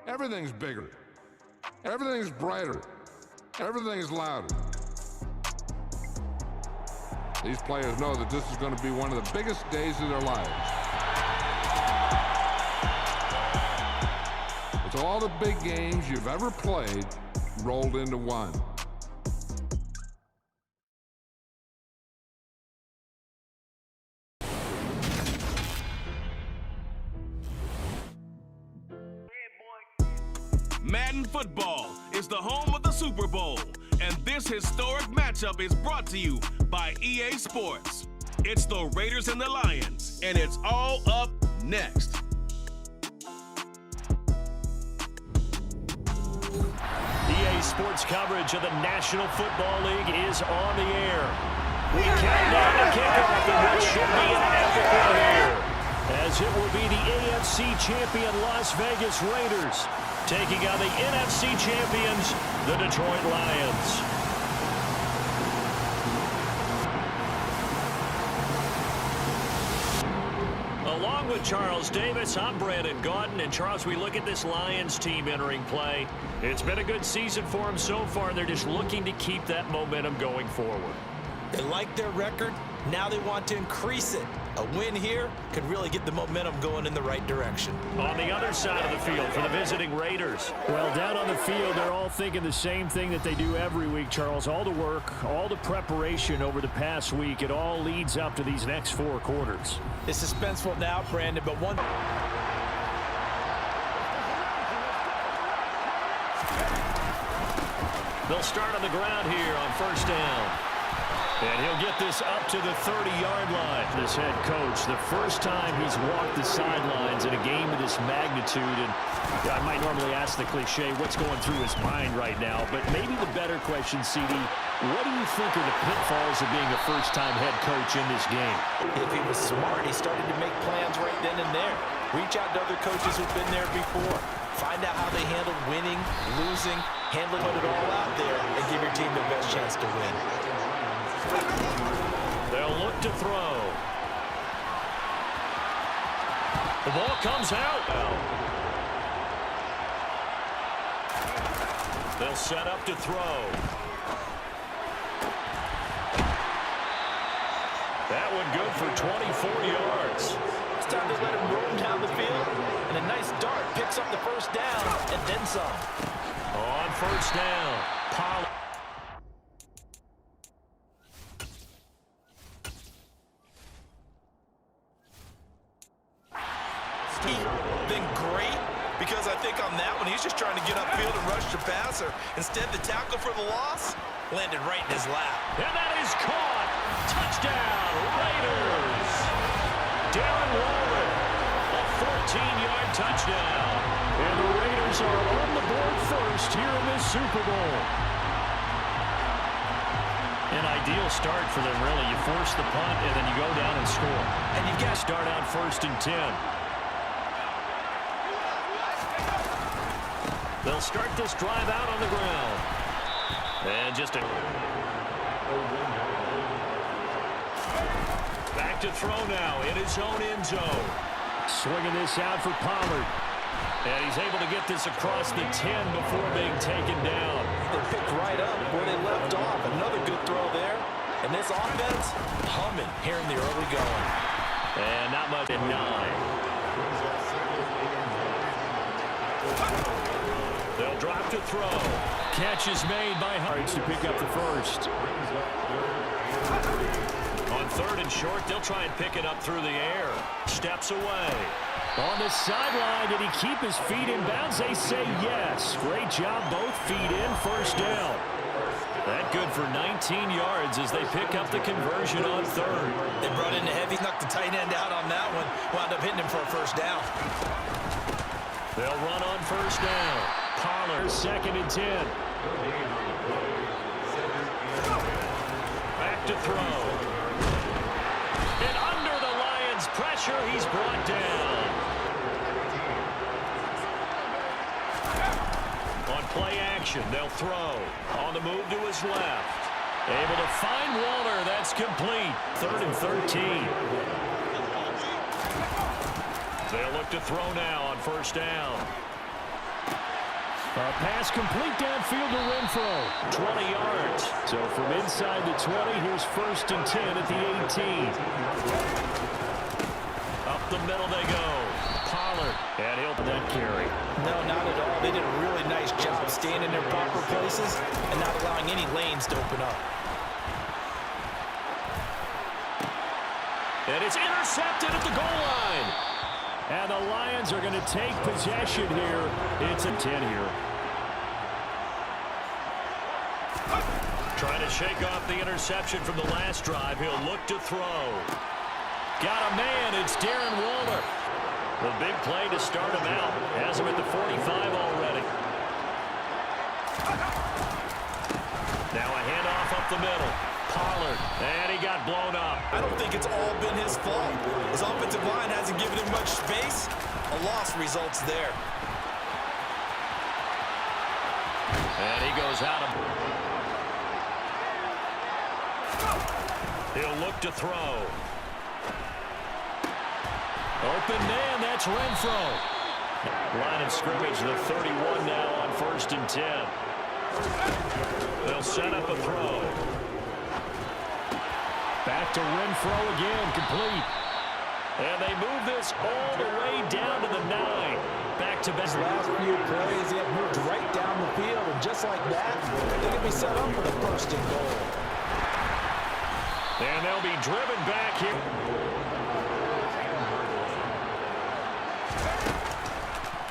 Everything's bigger. Everything's brighter. Everything's louder. These players know that this is going to be one of the biggest days of their lives. It's all the big games you've ever played rolled into one. Madden Football is the home of the Super Bowl, and this historic matchup is brought to you by EA Sports. It's the Raiders and the Lions, and it's all up next. EA Sports coverage of the National Football League is on the air. We count down the kickoff of what should be an epic one here, as it will be the AFC champion Las Vegas Raiders taking on the NFC champions, the Detroit Lions. Along with Charles Davis, I'm Brandon Gaudin. And Charles, we look at this Lions team entering play. It's been a good season for them so far. They're just looking to keep that momentum going forward. They like their record. Now they want to increase it. A win here could really get the momentum going in the right direction. On the other side of the field for the visiting Raiders. Well, down on the field, they're all thinking the same thing that they do every week, Charles. All the work, all the preparation over the past week, it all leads up to these next 4 quarters. It's suspenseful now, Brandon, but one... They'll start on the ground here on first down. And he'll get this up to the 30-yard line. This head coach, the first time he's walked the sidelines in a game of this magnitude. And I might normally ask the cliche, what's going through his mind right now? But maybe the better question, CD, what do you think are the pitfalls of being a first-time head coach in this game? If he was smart, he started to make plans right then and there. Reach out to other coaches who've been there before. Find out how they handled winning, losing, handling it all out there, and give your team the best chance to win. They'll look to throw. The ball comes out. They'll set up to throw. That one good for 24 yards. It's time to let him roam down the field. And a nice dart picks up the first down and then some. On first down, Pollard. Been great, because I think on that one he's just trying to get upfield and rush the passer. Instead, the tackle for the loss landed right in his lap. And that is caught. Touchdown, Raiders. Darren Waller, a 14-yard touchdown. And the Raiders are on the board first here in this Super Bowl. An ideal start for them, really. You force the punt, and then you go down and score. And you've got to start out 1st and 10. They'll start this drive out on the ground. And just a... Back to throw now in his own end zone. Swinging this out for Pollard. And he's able to get this across the 10 before being taken down. They picked right up where they left off. Another good throw there. And this offense, humming here in the early going. And not much at 9. They'll drop to throw. Catch is made by Harts to pick up the first. On 3rd and short, they'll try and pick it up through the air. Steps away. On the sideline, did he keep his feet in bounds? They say yes. Great job, both feet in, first down. That good for 19 yards as they pick up the conversion on 3rd. They brought in the heavy, knocked the tight end out on that one. Wound up hitting him for a first down. They'll run on first down. Pollard, 2nd and 10. Back to throw. And under the Lions' pressure, he's brought down. On play action, they'll throw. On the move to his left. Able to find Waller. That's complete. 3rd and 13. They'll look to throw now on first down. A pass complete downfield to Renfro. 20 yards. So from inside the 20, here's 1st and 10 at the 18. Up the middle they go. Pollard. And he'll that carry. No, not at all. They did a really nice job staying in their proper places and not allowing any lanes to open up. And it's intercepted at the goal line. And the Lions are going to take possession here. It's a 10 here. Trying to shake off the interception from the last drive. He'll look to throw. Got a man. It's Darren Waller. The big play to start him out. Has him at the 45 already. Now a handoff up the middle. Pollard, and he got blown up. I don't think it's all been his fault. His offensive line hasn't given him much space. A loss results there. And he goes out of. He'll look to throw. Open man, that's Renfro. Line of scrimmage, the 31 now on 1st and 10. They'll set up a throw. Back to Renfro again, complete. And they move this all the way down to the 9. Back to best. Last few plays, he had moved right down the field, and just like that, they're going to be set up for the 1st and goal. And they'll be driven back here.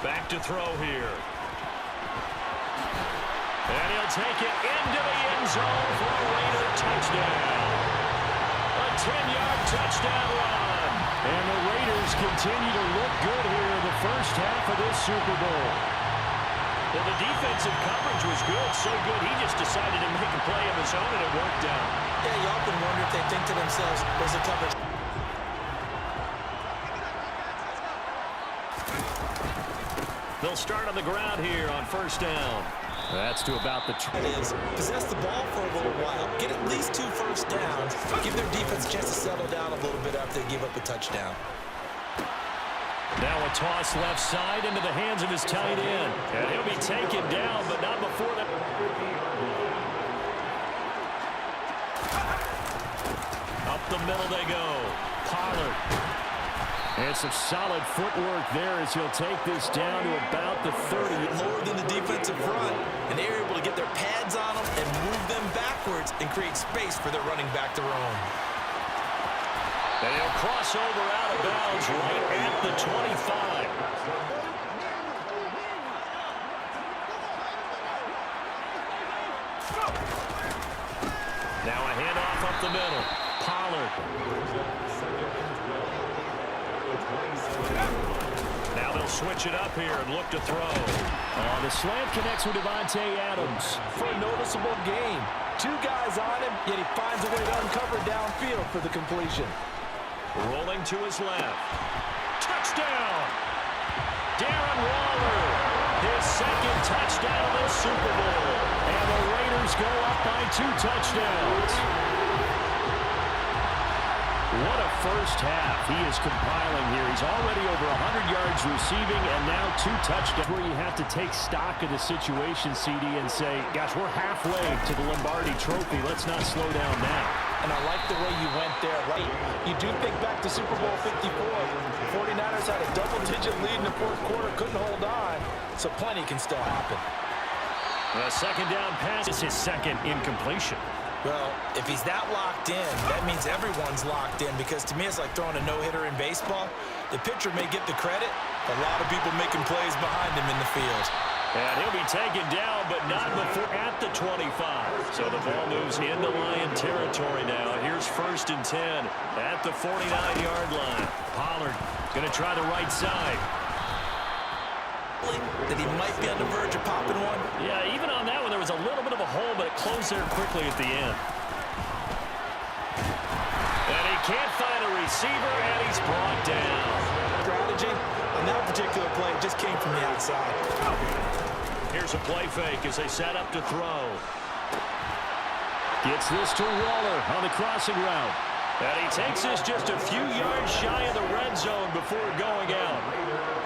Back to throw here. And he'll take it into the end zone for a Raider touchdown. A 10-yard touchdown run. And the Raiders continue to look good here in the first half of this Super Bowl. Well, the defensive coverage was good, so good he just decided to make a play of his own, and it worked out. Yeah, you often wonder if they think to themselves, was the coverage? They'll start on the ground here on 1st down. That's to about the... It is. Possess the ball for a little while. Get at least 2 first downs. Give their defense a chance to settle down a little bit after they give up a touchdown. Now a toss left side into the hands of his tight end. And he'll be taken down, but not before that. Up the middle they go. Pollard. And some solid footwork there as he'll take this down to about the 30. Lower than the defensive front, and they're able to get their pads on them and move them backwards and create space for their running back to roam. And he'll cross over out of bounds right at the 25. Now a handoff up the middle. Pollard. Now they'll switch it up here and look to throw. The slant connects with Devontae Adams. For a noticeable gain. 2 guys on him, yet he finds a way to uncover downfield for the completion. Rolling to his left. Touchdown! Darren Waller. His 2nd touchdown of the Super Bowl. And the Raiders go up by 2 touchdowns. What a first half he is compiling here. He's already over 100 yards receiving and now 2 touchdowns. Where you have to take stock of the situation, CD, and say, gosh, we're halfway to the Lombardi Trophy. Let's not slow down now. And I like the way you went there, right? You do think back to Super Bowl 54. 49ers had a double-digit lead in the 4th quarter, couldn't hold on, so plenty can still happen. A 2nd down pass is his 2nd incompletion. Well, if he's that locked in, that means everyone's locked in, because to me it's like throwing a no-hitter in baseball. The pitcher may get the credit, a lot of people making plays behind him in the field. And he'll be taken down, but not before at the 25. So the ball moves into Lion territory now. Here's 1st and 10 at the 49-yard line. Pollard going to try the right side. That he might be on the verge of popping one. Yeah, even on that one, there was a little bit of a hole, but it closed there quickly at the end. And he can't find a receiver, and he's brought down. Strategy on that particular play just came from the outside. Here's a play fake as they set up to throw. Gets this to Waller on the crossing route. And he takes this just a few yards shy of the red zone before going out.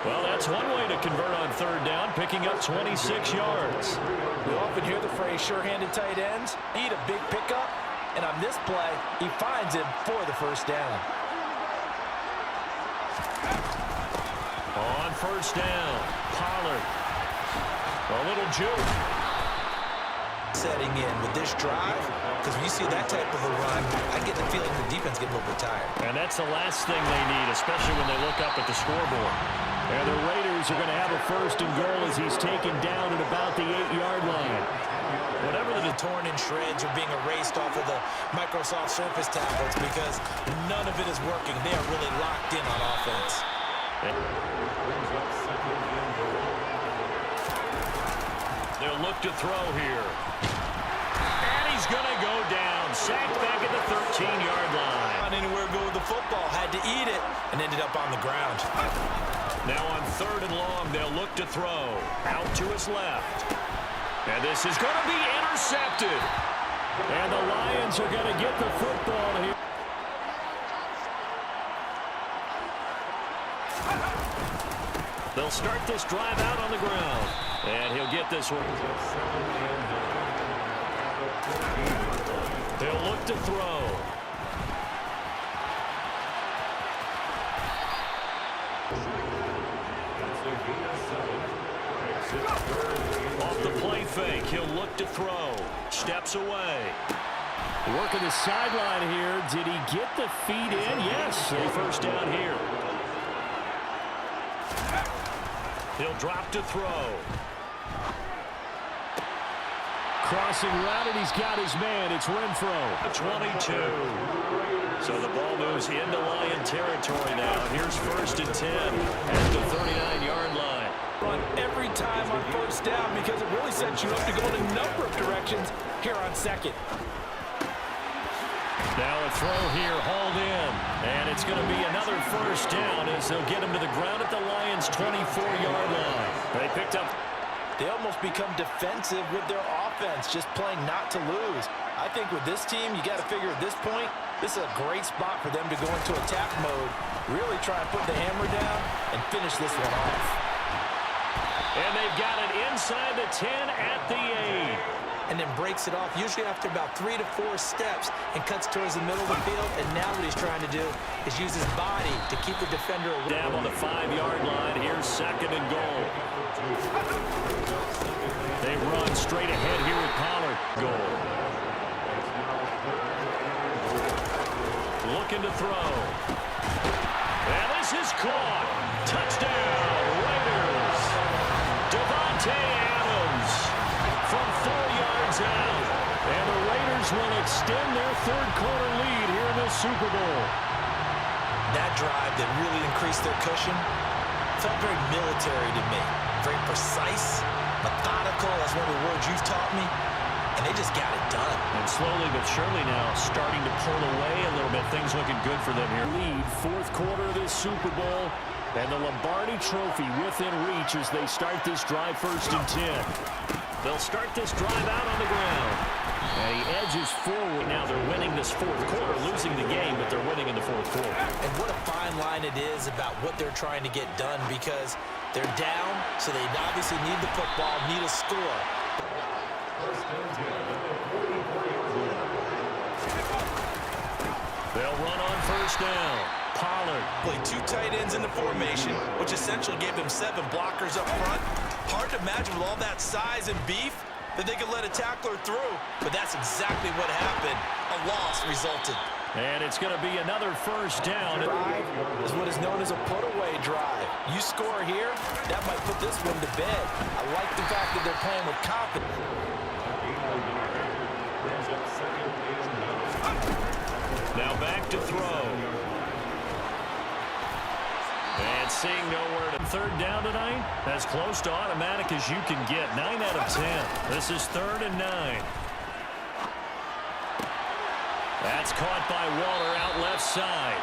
Well, that's one way to convert on third down, picking up 26 yards. We often hear the phrase sure-handed tight ends need a big pickup, and on this play, he finds him for the first down. On first down, Pollard. A little juke. Setting in with this drive, because when you see that type of a run, I get the feeling the defense getting a little bit tired. And that's the last thing they need, especially when they look up at the scoreboard. And the Raiders are going to have a first and goal as he's taken down at about the 8-yard line. Whatever the torn in shreds are being erased off of the Microsoft Surface tablets because none of it is working. They are really locked in on offense. They'll look to throw here. And he's going to go down. Sacked back at the 13-yard line. Not anywhere to go with the football. Had to eat it and ended up on the ground. Now on third and long, they'll look to throw. Out to his left. And this is going to be intercepted. And the Lions are going to get the football here. They'll start this drive out on the ground. And he'll get this one. They'll look to throw. Off the play fake, he'll look to throw. Steps away. Working the sideline here. Did he get the feet in? Yes. A first down here. He'll drop to throw. Crossing route, and he's got his man. It's Renfro. 22. So the ball moves into Lion territory now. Here's first and 10 at the 39-yard line. Run every time on first down because it really sets you up to go in a number of directions here on second. Now a throw here, hauled in. And it's going to be another first down as they'll get him to the ground at the Lions' 24-yard line. They picked up. They almost become defensive with their offense, just playing not to lose. I think with this team, you got to figure at this point, this is a great spot for them to go into attack mode, really try and put the hammer down and finish this one off. And they've got it inside the 10 at the 8. And then breaks it off, usually after about 3 to 4 steps, and cuts towards the middle of the field. And now what he's trying to do is use his body to keep the defender away. Down on the 5-yard line. Here's second and goal. They run straight ahead here with Pollard. Goal. Looking to throw. And this is caught. Touchdown, Raiders. Devontae Adams from 4 yards out. And the Raiders will extend their third-quarter lead here in the Super Bowl. That drive that really increased their cushion felt very military to me. Very precise, methodical. That's one of the words you've taught me. And they just got it done. And slowly but surely now starting to pull away a little bit. Things looking good for them here. Lead, fourth quarter of this Super Bowl. And the Lombardi Trophy within reach as they start this drive first and 10. They'll start this drive out on the ground. And he edges forward. Now they're winning this fourth quarter, losing the game, but they're winning in the fourth quarter. And what a fine line it is about what they're trying to get done because they're down, so they obviously need the football, need a score. They'll run on first down. Pollard. Played 2 tight ends in the formation, which essentially gave them 7 blockers up front. Hard to imagine with all that size and beef that they could let a tackler through, but that's exactly what happened. A loss resulted. And it's going to be another first down. Drive is what is known as a put-away drive. You score here, that might put this one to bed. I like the fact that they're playing with confidence. Now back to throw. And seeing nowhere to third down tonight, as close to automatic as you can get. 9 out of 10. This is 3rd and 9. That's caught by Waller out left side.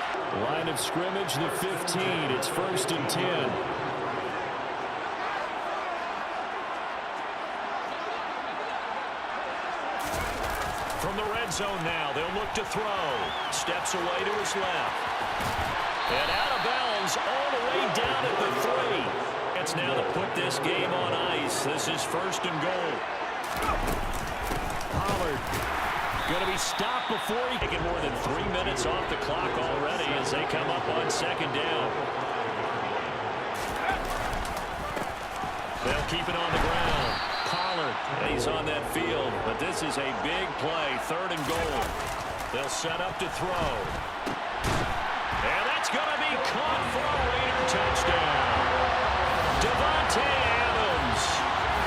Line of scrimmage, the 15. It's 1st and 10. From the red zone now, they'll look to throw. Steps away to his left. And out of bounds all the way down at the 3. chance now to put this game on ice. This is 1st and goal. Pollard going to be stopped before he taking more than 3 minutes off the clock already as they come up on 2nd down. They'll keep it on the ground. Pollard, he's on that field, but this is a big play. 3rd and goal. They'll set up to throw. And that's going to be caught for a Raider touchdown. Devontae Adams,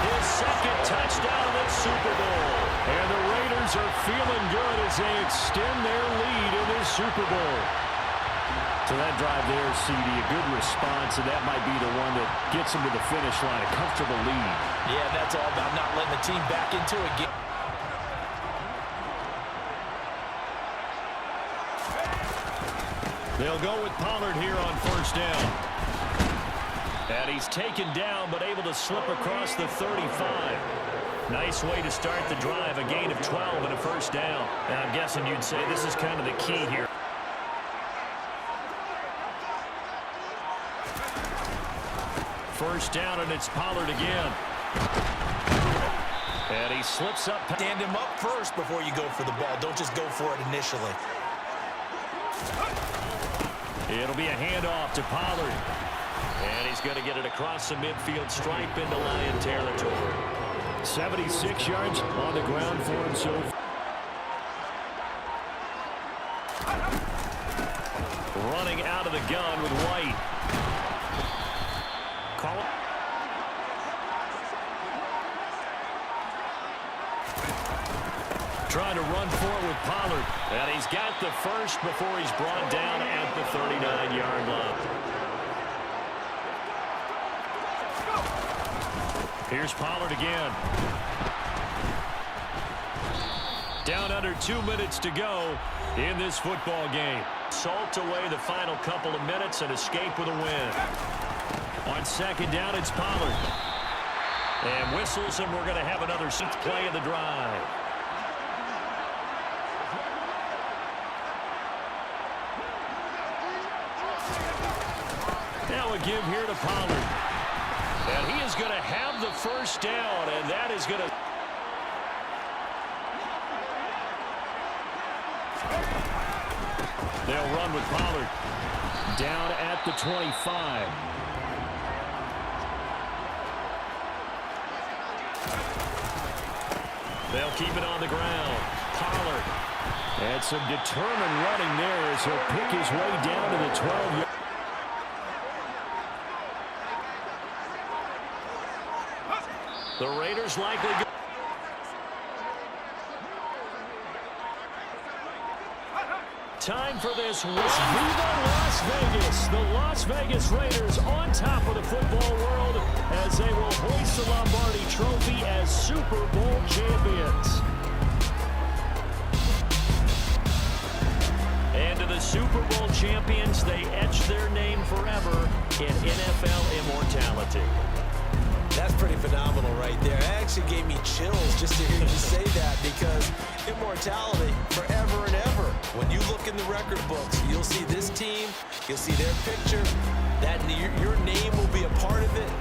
his 2nd touchdown of the Super Bowl. And the Raiders are feeling good as they extend their lead in this Super Bowl. So that drive there, CD, a good response, and that might be the one that gets them to the finish line, a comfortable lead. Yeah, that's all about not letting the team back into it. They'll go with Pollard here on 1st down. And he's taken down, but able to slip across the 35. Nice way to start the drive, a gain of 12 and a 1st down. And I'm guessing you'd say this is kind of the key here. 1st down, and it's Pollard again. And he slips up. Stand him up first before you go for the ball. Don't just go for it initially. It'll be a handoff to Pollard. And he's going to get it across the midfield stripe into Lion territory. 76 yards on the ground for him so far. Running out of the gun with White. Call it. Trying to run forward with Pollard. And he's got the 1st before he's brought down at the 39-yard line. Here's Pollard again. Down under 2 minutes to go in this football game. Salt away the final couple of minutes and escape with a win. On 2nd down, it's Pollard. And whistles, and we're going to have another 6th play of the drive. Now a give here to Pollard. And he is going to have the 1st down, and that is going to... They'll run with Pollard. Down at the 25. They'll keep it on the ground. Pollard. And some determined running there as he'll pick his way down to the 12-yard. The Raiders likely go. Time for this. Viva Las Vegas. The Las Vegas Raiders on top of the football world as they will hoist the Lombardi Trophy as Super Bowl champions. And to the Super Bowl champions, they etch their name forever in NFL immortality. That's pretty phenomenal right there. It actually gave me chills just to hear you say that, because immortality forever and ever. When you look in the record books, you'll see this team, you'll see their picture, that your name will be a part of it.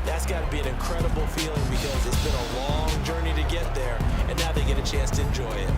That's got to be an incredible feeling because it's been a long journey to get there, and now they get a chance to enjoy it.